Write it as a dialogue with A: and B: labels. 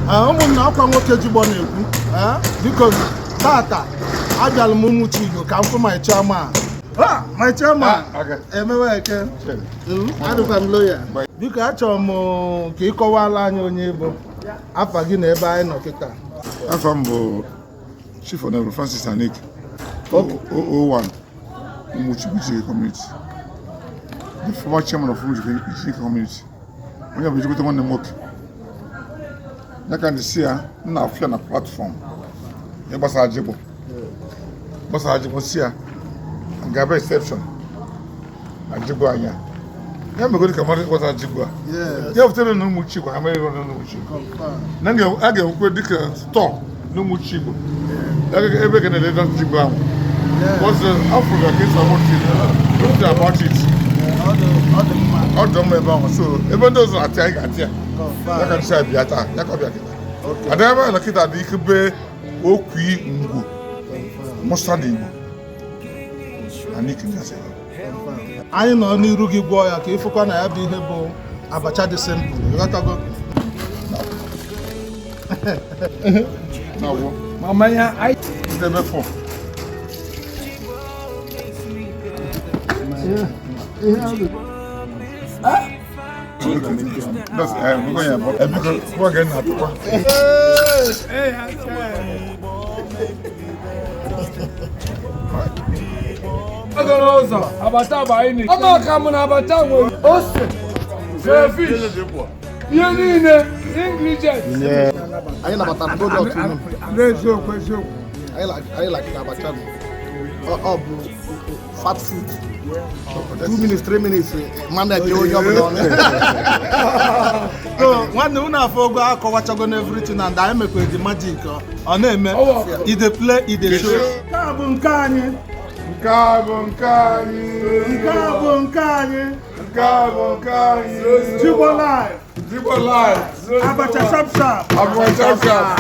A: ụmụnne ọkwa nwoke Jigbo na-ekwu biko tata abịala m Umuchigbo ka m fụ my chairman. My chairman emewe eke adịkwa m loya. Biko achọrọ m ka ị kọwala anyị onye bụ afa gị na ebe anyị nọ kịta.
B: Afa m bụ Chief Honorable Francis Aneke, 001 Umuchigbo community, the former chairman of Umuchigbo community. Onye bụ Jigbo Man nwoke. Ya ka ndị si ya nna afịa na platform ya gbasara Jigbo. Gbasara Jigbo si ya ga-abịa exception na Jigbo anya. Ya megodi ka mmadụ gbasara Jigbo a. Ya butere na Umuchigbo ha mere na Umuchigbo. Na a ga-enwekwe dịka store na Umuchigbo. Ebe ga na-eleda Jigbo ahụ. What's the Africa case about it? Ọ dị mma ebe ahụ. So ebe ndị ọzọ na-atị anyị ga-atị ya. Ya ka nsi abịa taa, ya ka ọ bịa kịta. Ada ebe na kịta dị ike be okwi ngwo mụsa dị Igbo. Aneke ndị asị.
A: Anyị nọ n'iru gị gwọọ ya ka ịfụkwa na ya bụ ihe bụ abacha dị simple. Ịghọtago?
B: Na-agwọ.
C: Mama ya anyị
B: Ndị ebe fọ. That's we're going to because we're getting at
C: Abacha baini. Ama kama na abacha wo. Ose. Crayfish. Ihe niile ingredient.
A: Anyị nabata product unu.
C: N'eziokwu.
A: Anyị like abacha. Ọ bụ fat food. 2 minutes, 3 minutes, man that you job done. So, one unu afọ go akọwachago na everything and I make the magic. Ọ na-eme i dey play, i dey show. Nke bụ nke anyị. Jigbo live. Abacha Sharp Sharp.
B: Abacha Sharp Sharp.